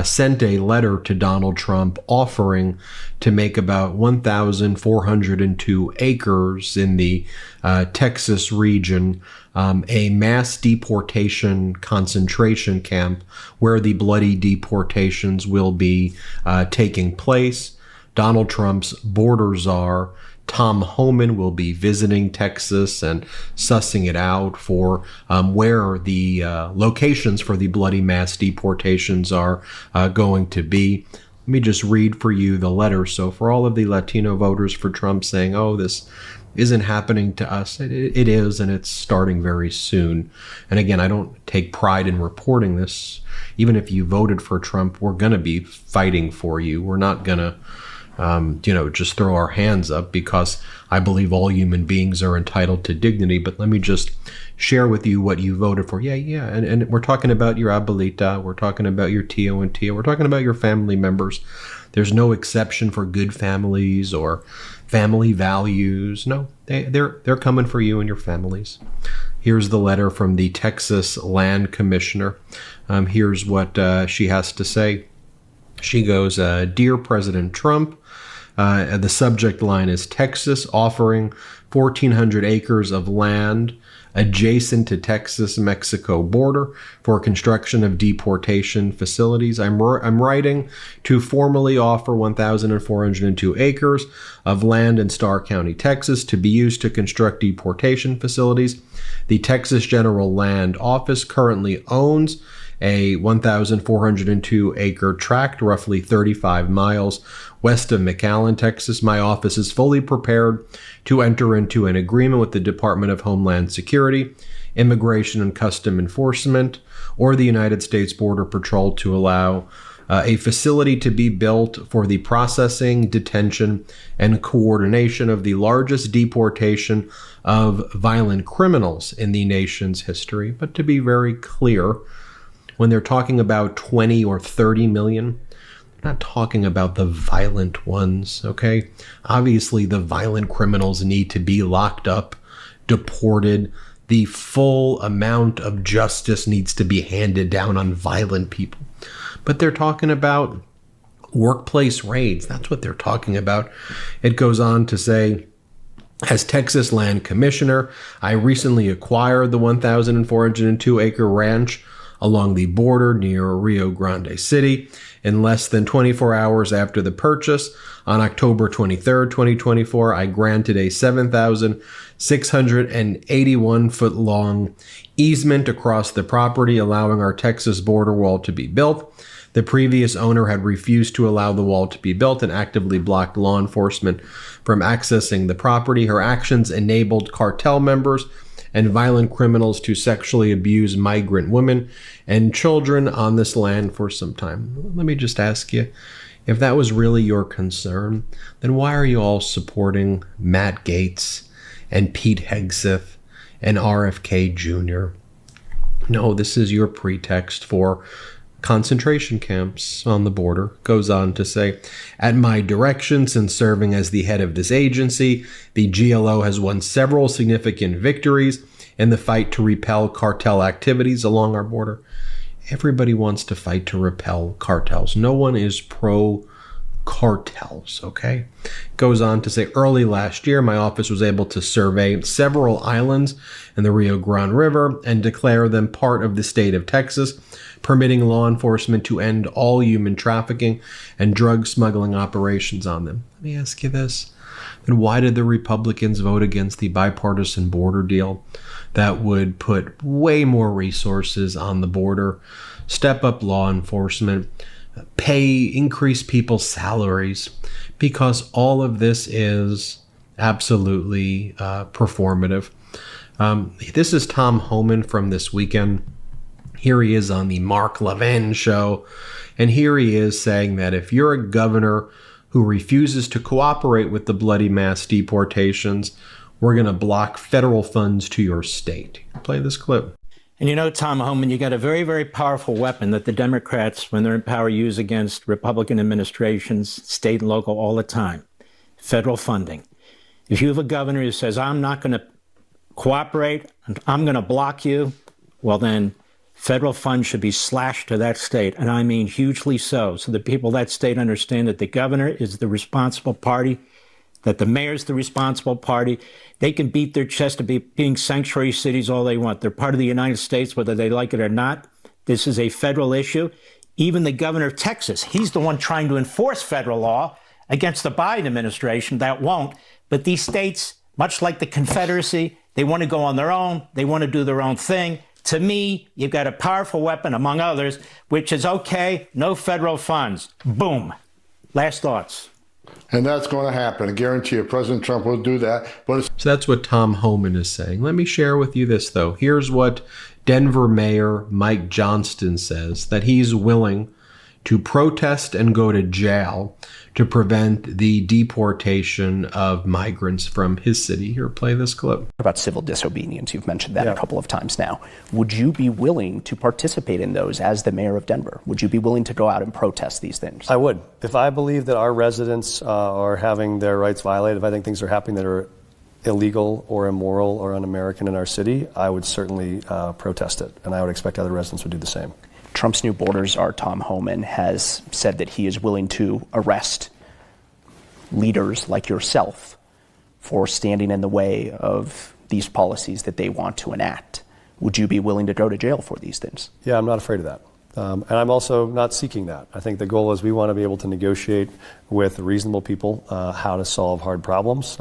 sent a letter to Donald Trump offering to make about 1,402 acres in the Texas region a mass deportation concentration camp where the bloody deportations will be taking place. Donald Trump's border czar, Tom Homan, will be visiting Texas and sussing it out for where the locations for the bloody mass deportations are going to be. Let me just read for you the letter. So for all of the Latino voters for Trump saying, oh, this isn't happening to us, it is, and it's starting very soon. And again, I don't take pride in reporting this. Even if you voted for Trump, we're going to be fighting for you. We're not going to just throw our hands up, because I believe all human beings are entitled to dignity. But let me just share with you what you voted for. Yeah. And we're talking about your abuelita. We're talking about your tío and tía. We're talking about your family members. There's no exception for good families or family values. No, they're coming for you and your families. Here's the letter from the Texas Land Commissioner. Here's what she has to say. She goes, Dear President Trump, the subject line is Texas offering 1,400 acres of land adjacent to Texas-Mexico border for construction of deportation facilities. I'm writing to formally offer 1,402 acres of land in Starr County, Texas, to be used to construct deportation facilities. The Texas General Land Office currently owns a 1,402 acre tract, roughly 35 miles west of McAllen, Texas. My office is fully prepared to enter into an agreement with the Department of Homeland Security, Immigration and Custom Enforcement, or the United States Border Patrol to allow a facility to be built for the processing, detention, and coordination of the largest deportation of violent criminals in the nation's history. But to be very clear, when they're talking about 20 or 30 million, they're not talking about the violent ones, okay? Obviously, the violent criminals need to be locked up, deported. The full amount of justice needs to be handed down on violent people. But they're talking about workplace raids. That's what they're talking about. It goes on to say, as Texas Land Commissioner, I recently acquired the 1,402 acre ranch along the border near Rio Grande City in less than 24 hours after the purchase. On October 23rd, 2024, I granted a 7,681-foot-long easement across the property, allowing our Texas border wall to be built. The previous owner had refused to allow the wall to be built and actively blocked law enforcement from accessing the property. Her actions enabled cartel members and violent criminals to sexually abuse migrant women and children on this land for some time. Let me just ask you, if that was really your concern, then why are you all supporting Matt Gaetz and Pete Hegseth and RFK Jr. No, this is your pretext for concentration camps on the border. Goes on to say, at my direction, since serving as the head of this agency, the GLO has won several significant victories in the fight to repel cartel activities along our border. Everybody wants to fight to repel cartels. No one is pro cartels, okay? Goes on to say, early last year, my office was able to survey several islands in the Rio Grande River and declare them part of the state of Texas, permitting law enforcement to end all human trafficking and drug smuggling operations on them. Let me ask you this. Then why did the Republicans vote against the bipartisan border deal that would put way more resources on the border, step up law enforcement, increase people's salaries? Because all of this is absolutely performative. This is Tom Homan from this weekend. Here he is on the Mark Levin show, and here he is saying that if you're a governor who refuses to cooperate with the bloody mass deportations, we're going to block federal funds to your state. Play this clip. And you know, Tom Homan, you got a very, very powerful weapon that the Democrats, when they're in power, use against Republican administrations, state and local, all the time. Federal funding. If you have a governor who says, I'm not going to cooperate, and I'm going to block you, well then, federal funds should be slashed to that state, and I mean hugely so the people of that state understand that the governor is the responsible party, that the mayor's the responsible party. They can beat their chest to being sanctuary cities all they want. They're part of the United States, whether they like it or not. This is a federal issue. Even the governor of Texas, he's the one trying to enforce federal law against the Biden administration. That won't. But these states, much like the Confederacy, they want to go on their own. They want to do their own thing. To me, you've got a powerful weapon, among others, which is, okay, no federal funds. Boom. Last thoughts. And that's going to happen. I guarantee you, President Trump will do that. So that's what Tom Homan is saying. Let me share with you this, though. Here's what Denver Mayor Mike Johnston says, that he's willing to protest and go to jail to prevent the deportation of migrants from his city. Here, play this clip. About civil disobedience, you've mentioned that a couple of times now. Would you be willing to participate in those as the mayor of Denver? Would you be willing to go out and protest these things? I would. If I believe that our residents are having their rights violated, if I think things are happening that are illegal or immoral or un-American in our city, I would certainly protest it, and I would expect other residents would do the same. Trump's new borders czar, Tom Homan, has said that he is willing to arrest leaders like yourself for standing in the way of these policies that they want to enact. Would you be willing to go to jail for these things? Yeah, I'm not afraid of that. And I'm also not seeking that. I think the goal is we want to be able to negotiate with reasonable people how to solve hard problems.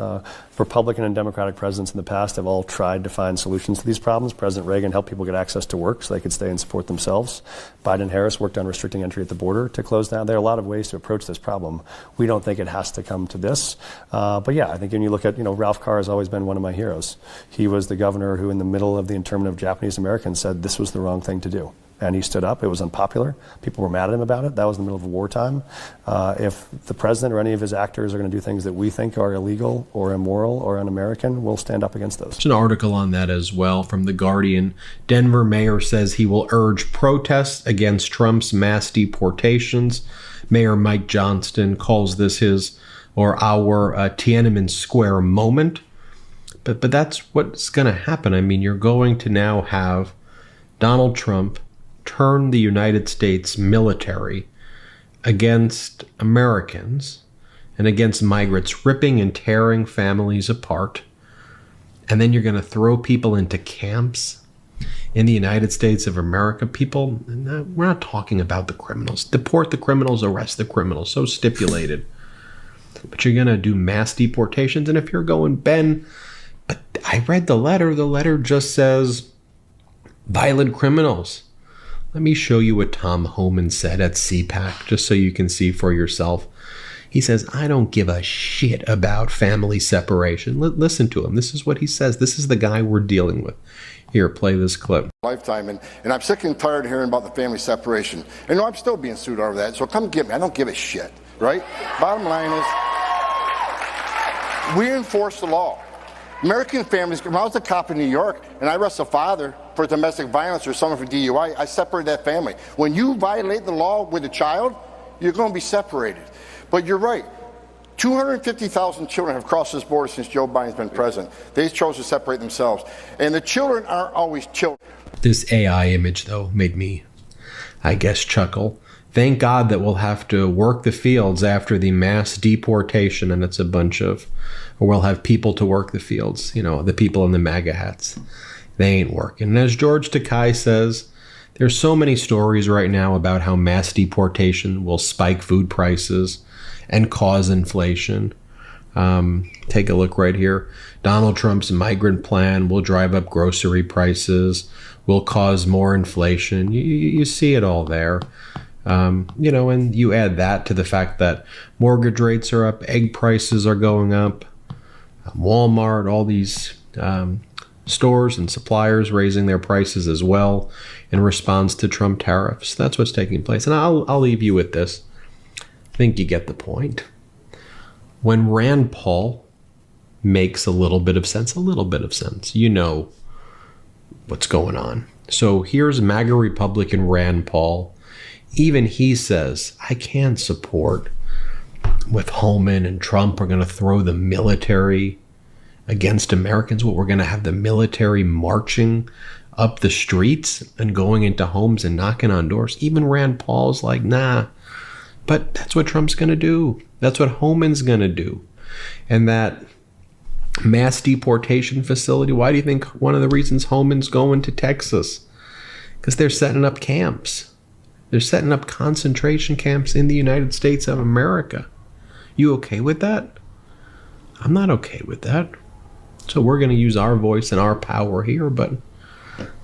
Republican and Democratic presidents in the past have all tried to find solutions to these problems. President Reagan helped people get access to work so they could stay and support themselves. Biden and Harris worked on restricting entry at the border to close down. There are a lot of ways to approach this problem. We don't think it has to come to this. But yeah, I think when you look at, Ralph Carr has always been one of my heroes. He was the governor who in the middle of the internment of Japanese Americans said this was the wrong thing to do. And he stood up. It was unpopular. People were mad at him about it. That was in the middle of wartime. If the president or any of his actors are going to do things that we think are illegal or immoral or un-American, we'll stand up against those. There's an article on that as well from The Guardian. Denver mayor says he will urge protests against Trump's mass deportations. Mayor Mike Johnston calls this his or our Tiananmen Square moment. But that's what's going to happen. I mean, you're going to now have Donald Trump turn the United States military against Americans and against migrants, ripping and tearing families apart. And then you're going to throw people into camps in the United States of America. People, we're not talking about the criminals. Deport the criminals, arrest the criminals. So stipulated. But you're going to do mass deportations. And if you're going, Ben, but I read the letter. The letter just says violent criminals. Let me show you what Tom Homan said at CPAC, just so you can see for yourself. He says, I don't give a shit about family separation. Listen to him. This is what he says. This is the guy we're dealing with. Here, play this clip. Lifetime, and I'm sick and tired of hearing about the family separation. And I'm still being sued over that, so come get me. I don't give a shit, right? Bottom line is, we enforce the law. American families, when I was a cop in New York and I arrest a father for domestic violence or someone for DUI, I separate that family. When you violate the law with a child, you're going to be separated. But you're right. 250,000 children have crossed this border since Joe Biden's been president. They chose to separate themselves. And the children aren't always children. This AI image, though, made me, I guess, chuckle. Thank God that we'll have to work the fields after the mass deportation, and it's a bunch of, or we'll have people to work the fields, you know, the people in the MAGA hats. They ain't working. And as George Takei says, there's so many stories right now about how mass deportation will spike food prices and cause inflation. Take a look right here. Donald Trump's migrant plan will drive up grocery prices, will cause more inflation. You see it all there. You know, and you add that to the fact that mortgage rates are up, egg prices are going up, Walmart, all these stores and suppliers raising their prices as well in response to Trump tariffs. That's what's taking place. And I'll leave you with this. I think you get the point. When Rand Paul makes a little bit of sense, you know what's going on. So here's MAGA Republican Rand Paul. Even he says, I can't support with Holman and Trump are going to throw the military against Americans. What, we're going to have the military marching up the streets and going into homes and knocking on doors. Even Rand Paul's like, nah. But that's what Trump's going to do. That's what Holman's going to do. And that mass deportation facility, why do you think one of the reasons Holman's going to Texas? Because they're setting up camps. They're setting up concentration camps in the United States of America. You okay with that? I'm not okay with that. So we're going to use our voice and our power here, but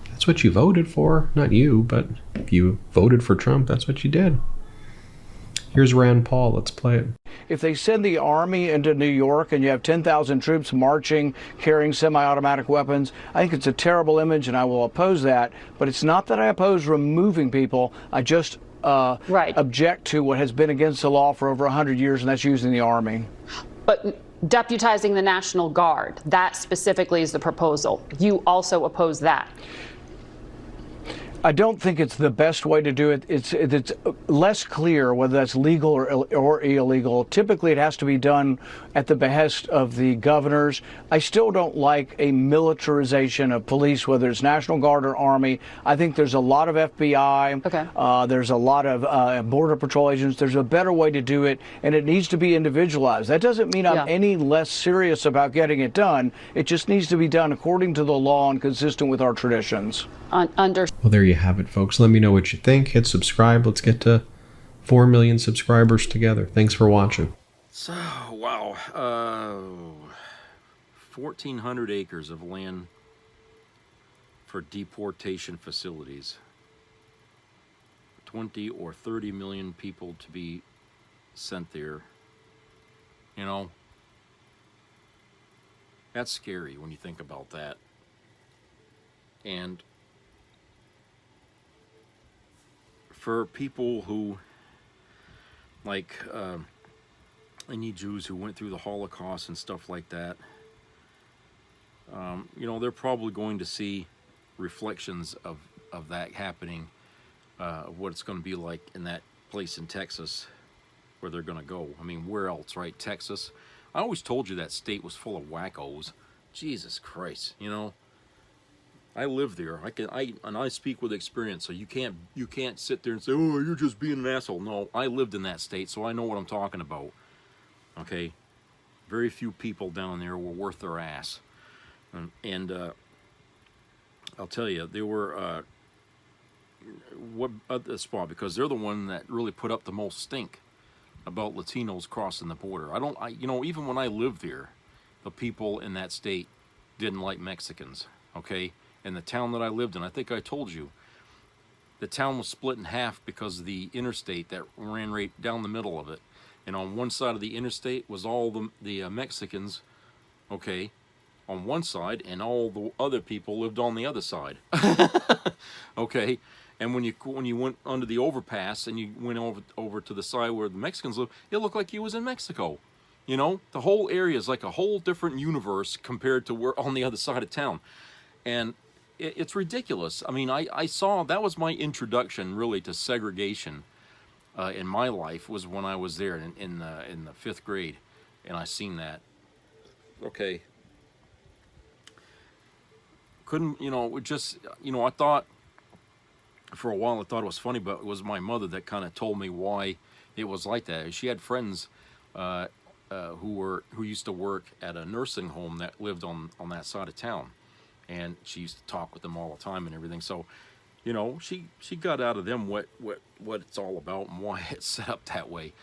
that's what you voted for. Not you, but if you voted for Trump, that's what you did. Here's Rand Paul. Let's play it. If they send the army into New York and you have 10,000 troops marching, carrying semi-automatic weapons, I think it's a terrible image and I will oppose that. But it's not that I oppose removing people. I just object to what has been against the law for over 100 years, and that's using the army. But deputizing the National Guard, that specifically is the proposal. You also oppose that. I don't think it's the best way to do it. It's less clear whether that's legal or illegal. Typically, it has to be done at the behest of the governors. I still don't like a militarization of police, whether it's National Guard or Army. I think there's a lot of FBI. Okay. There's a lot of Border Patrol agents. There's a better way to do it, and it needs to be individualized. That doesn't mean I'm any less serious about getting it done. It just needs to be done according to the law and consistent with our traditions. Well, there you have it, folks. Let me know what you think. Hit subscribe. Let's get to 4 million subscribers together. Thanks for watching. So, wow. 1,400 acres of land for deportation facilities. 20 or 30 million people to be sent there. You know, that's scary when you think about that. And for people who, like, any Jews who went through the Holocaust and stuff like that, you know, they're probably going to see reflections of that happening, of what it's going to be like in that place in Texas where they're going to go. I mean, where else, right? Texas. I always told you that state was full of wackos. Jesus Christ, you know. I live there. I speak with experience. So you can't sit there and say, "Oh, you're just being an asshole." No, I lived in that state, so I know what I'm talking about. Okay, very few people down there were worth their ass, and I'll tell you, they were what at the spot, because they're the one that really put up the most stink about Latinos crossing the border. You know, even when I lived there, the people in that state didn't like Mexicans. Okay. In the town that I lived in, I think I told you, the town was split in half because of the interstate that ran right down the middle of it. And on one side of the interstate was all the Mexicans, okay, on one side, and all the other people lived on the other side. Okay, and when you went under the overpass and you went over to the side where the Mexicans lived, it looked like you was in Mexico. You know, the whole area is like a whole different universe compared to where on the other side of town. And it's ridiculous. I mean, I saw, that was my introduction really to segregation in my life, was when I was there in the 5th grade, and I seen that. Okay. Couldn't, you know, it just, you know, I thought, for a while I thought it was funny, but it was my mother that kind of told me why it was like that. She had friends who used to work at a nursing home that lived on that side of town, and she used to talk with them all the time and everything. So, you know, she got out of them what it's all about and why it's set up that way.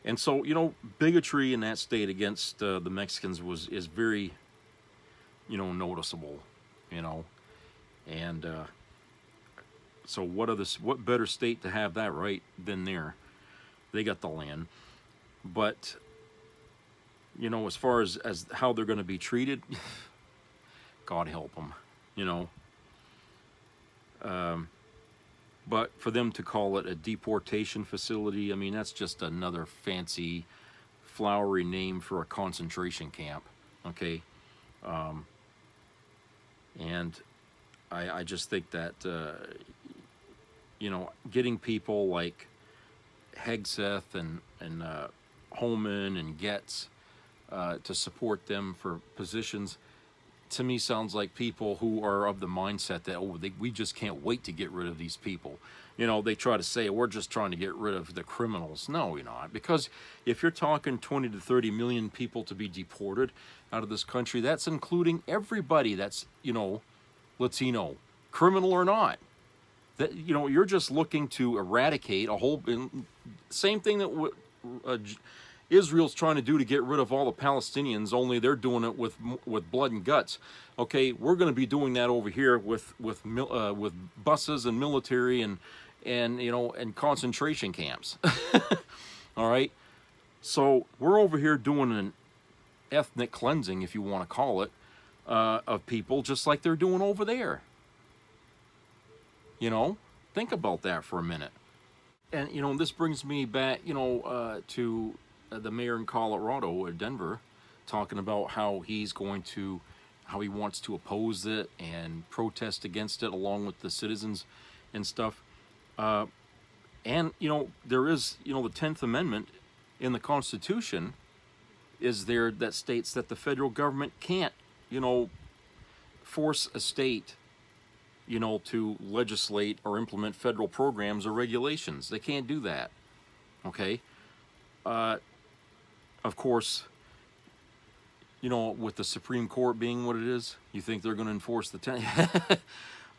And so, you know, bigotry in that state against the Mexicans is very, you know, noticeable, you know. And so what better state to have that right than there? They got the land. But, you know, as far as how they're going to be treated, God help them, you know. But for them to call it a deportation facility, I mean, that's just another fancy, flowery name for a concentration camp, okay? And I just think that, you know, getting people like Hegseth and Holman and Getz to support them for positions, to me sounds like people who are of the mindset that, we just can't wait to get rid of these people. You know, they try to say, we're just trying to get rid of the criminals. No, you're not. Because if you're talking 20 to 30 million people to be deported out of this country, that's including everybody that's, you know, Latino, criminal or not. That, you know, you're just looking to eradicate a whole, same thing that Israel's trying to do to get rid of all the Palestinians, only they're doing it with blood and guts. Okay, we're going to be doing that over here with buses and military and you know, and concentration camps. All right, so we're over here doing an ethnic cleansing, if you want to call it, of people, just like they're doing over there. You know, think about that for a minute. And you know, this brings me back, you know, to the mayor in Colorado or Denver, talking about how he wants to oppose it and protest against it along with the citizens and stuff. And, you know, there is, you know, the 10th Amendment in the Constitution is there that states that the federal government can't, you know, force a state, you know, to legislate or implement federal programs or regulations. They can't do that. Okay? Of course, you know, with the Supreme Court being what it is, you think they're going to enforce the 10th?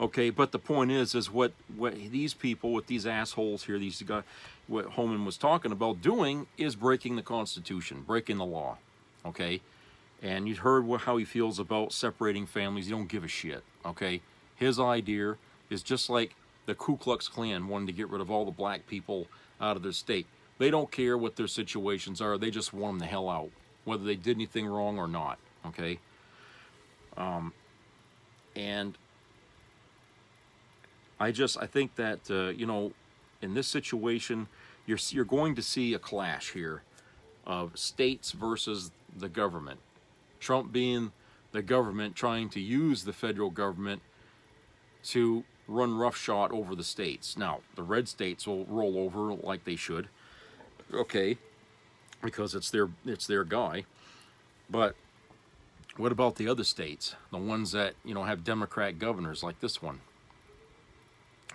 Okay, but the point is what these people with these assholes here, these guys, what Holman was talking about doing is breaking the Constitution, breaking the law. Okay? And you heard how he feels about separating families. You don't give a shit. Okay? His idea is just like the Ku Klux Klan wanted to get rid of all the black people out of their state. They don't care what their situations are. They just want them the hell out, whether they did anything wrong or not. Okay? And I think that, you know, in this situation, you're going to see a clash here of states versus the government. Trump being the government trying to use the federal government to run roughshod over the states. Now, the red states will roll over like they should, okay, because it's their guy. But what about the other states, the ones that, you know, have Democrat governors like this one?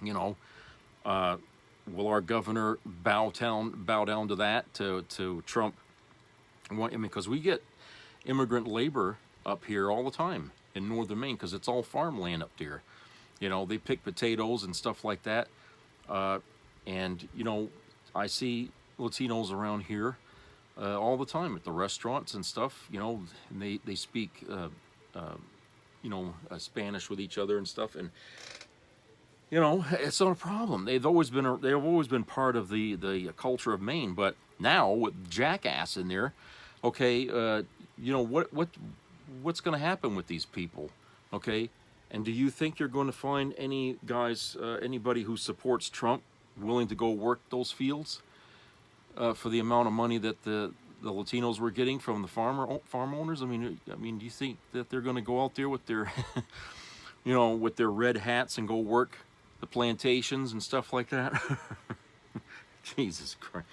You know, will our governor bow down to that, to Trump? I mean, because we get immigrant labor up here all the time in northern Maine, because it's all farmland up there. You know, they pick potatoes and stuff like that. And, you know, I see Latinos around here all the time at the restaurants and stuff, you know, and they speak, you know, Spanish with each other and stuff. And, you know, it's not a problem. They've always been part of the culture of Maine. But now with Jackass in there, okay, you know, what's going to happen with these people? Okay, and do you think you're going to find anybody who supports Trump willing to go work those fields for the amount of money that the the Latinos were getting from the farm owners? I mean, do you think that they're going to go out there with their, with their red hats and go work the plantations and stuff like that? Jesus Christ.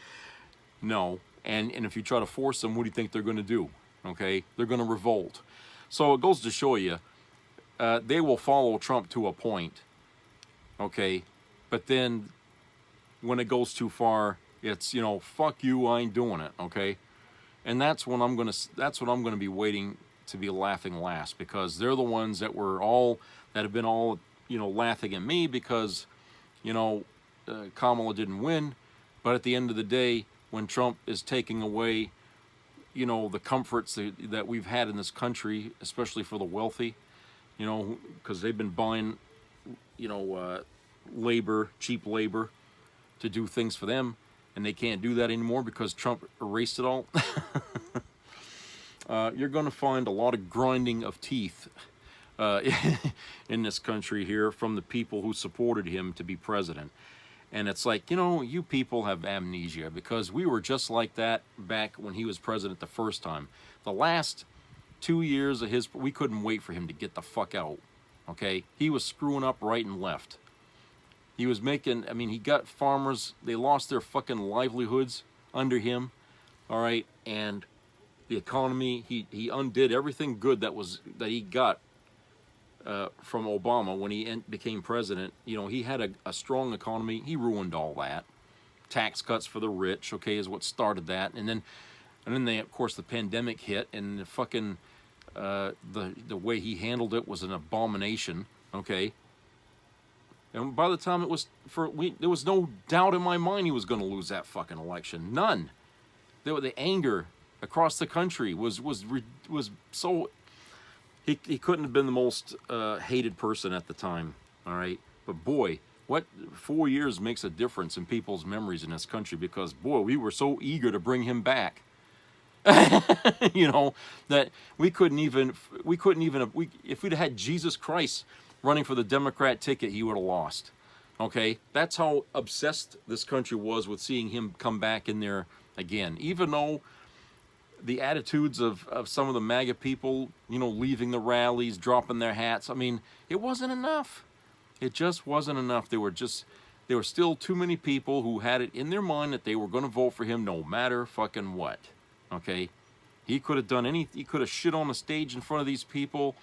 No. And if you try to force them, what do you think they're going to do? Okay? They're going to revolt. So it goes to show you, they will follow Trump to a point. Okay? But then when it goes too far, it's, fuck you, I ain't doing it. Okay? And that's what I'm going to be waiting to be laughing last, because they're the ones that have been all, laughing at me because, Kamala didn't win. But at the end of the day, when Trump is taking away, the comforts that we've had in this country, especially for the wealthy, because they've been buying, labor, cheap labor, to do things for them, and they can't do that anymore because Trump erased it all. You're going to find a lot of grinding of teeth in this country here from the people who supported him to be president. And it's like, you people have amnesia, because we were just like that back when he was president the first time. The last 2 years of we couldn't wait for him to get the fuck out. Okay? He was screwing up right and left. He was he got farmers, they lost their fucking livelihoods under him. All right? And the economy, he undid everything good that he got from Obama when he became president. He had a strong economy. He ruined all that. Tax cuts for the rich, okay, is what started that. And then of course the pandemic hit, and the fucking the way he handled it was an abomination, okay. And by the time there was no doubt in my mind he was going to lose that fucking election. None. The anger across the country was so. He couldn't have been the most hated person at the time, all right? But boy, what 4 years makes a difference in people's memories in this country, because, boy, we were so eager to bring him back. That we couldn't even, if we'd had Jesus Christ running for the Democrat ticket, he would have lost, okay? That's how obsessed this country was with seeing him come back in there again, even though the attitudes of some of the MAGA people, leaving the rallies, dropping their hats. I mean, it wasn't enough. It just wasn't enough. There were still too many people who had it in their mind that they were going to vote for him no matter fucking what. Okay? He could have he could have shit on the stage in front of these people,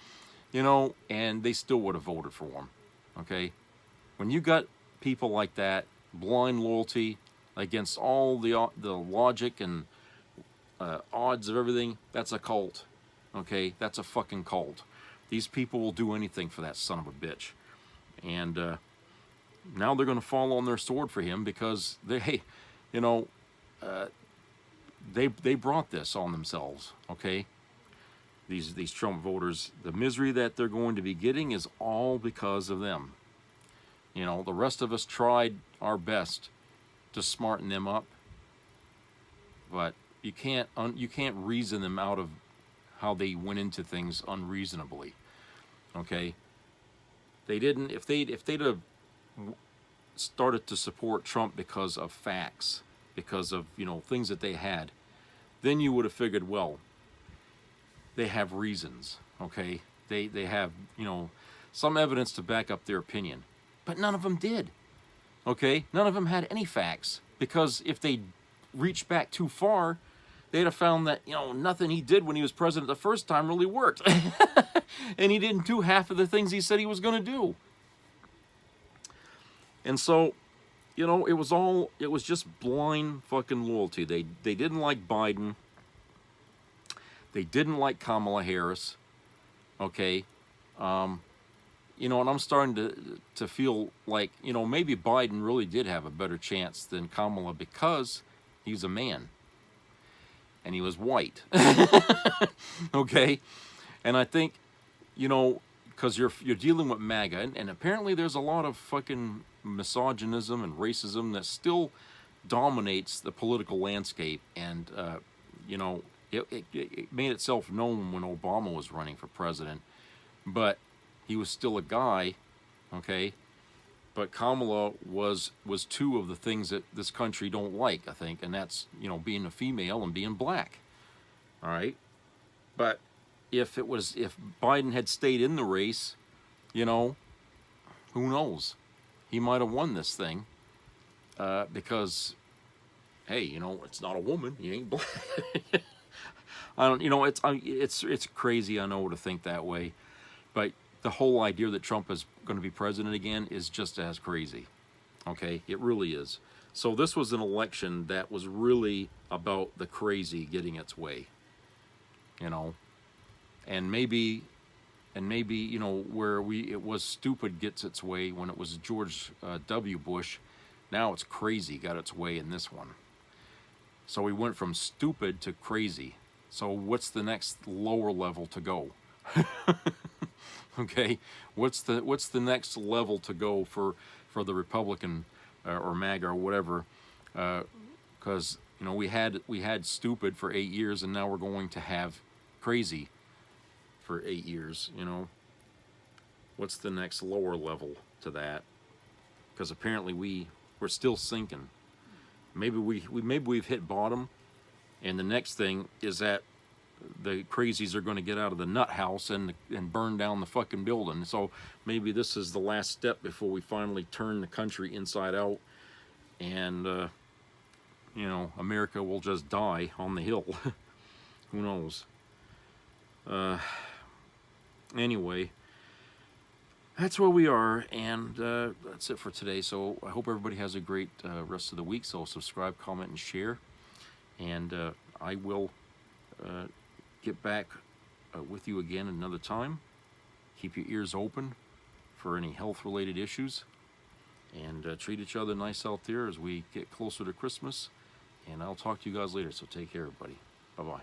and they still would have voted for him. Okay? When you got people like that, blind loyalty against all the logic and odds of everything, that's a cult. Okay? That's a fucking cult. These people will do anything for that son of a bitch. And now they're going to fall on their sword for him, because they brought this on themselves. Okay? These Trump voters, the misery that they're going to be getting is all because of them. The rest of us tried our best to smarten them up, but you can't reason them out of how they went into things unreasonably. Okay? They didn't. If they'd have started to support Trump because of facts, because of things that they had, then you would have figured, well, they have reasons. Okay? They have some evidence to back up their opinion, but none of them did. Okay? None of them had any facts, because if they reached back too far, they'd have found that, nothing he did when he was president the first time really worked. And he didn't do half of the things he said he was going to do. And so, it was just blind fucking loyalty. They didn't like Biden. They didn't like Kamala Harris. Okay? And I'm starting to feel like, maybe Biden really did have a better chance than Kamala, because he's a man. And he was white. Okay? And I think, because you're dealing with MAGA, and apparently there's a lot of fucking misogynism and racism that still dominates the political landscape. And, it made itself known when Obama was running for president. But he was still a guy, okay? But Kamala was two of the things that this country don't like, I think, and that's, you know, being a female and being black. All right? But if Biden had stayed in the race, you know, who knows? He might have won this thing because, hey, you know, it's not a woman. He ain't black. I don't, you know, it's crazy, I know, to think that way, but the whole idea that Trump is going to be president again is just as crazy. Okay, it really is. So this was an election that was really about the crazy getting its way, you know, and maybe, you know, where it was stupid gets its way when it was George W. Bush. Now it's crazy got its way in this one. So we went from stupid to crazy. So what's the next lower level to go? Okay, what's the next level to go for the Republican or MAGA or whatever? Because you know we had stupid for 8 years, and now we're going to have crazy for 8 years. You know, what's the next lower level to that? Because apparently we're still sinking. Maybe we've hit bottom, and the next thing is that the crazies are going to get out of the nut house and burn down the fucking building. So maybe this is the last step before we finally turn the country inside out, and you know, America will just die on the hill. Who knows? Anyway, that's where we are, and that's it for today. So I hope everybody has a great rest of the week. So subscribe, comment, and share, and I will get back with you again another time. Keep your ears open for any health-related issues, and treat each other nice out there as we get closer to Christmas. And I'll talk to you guys later. So take care, everybody. Bye-bye.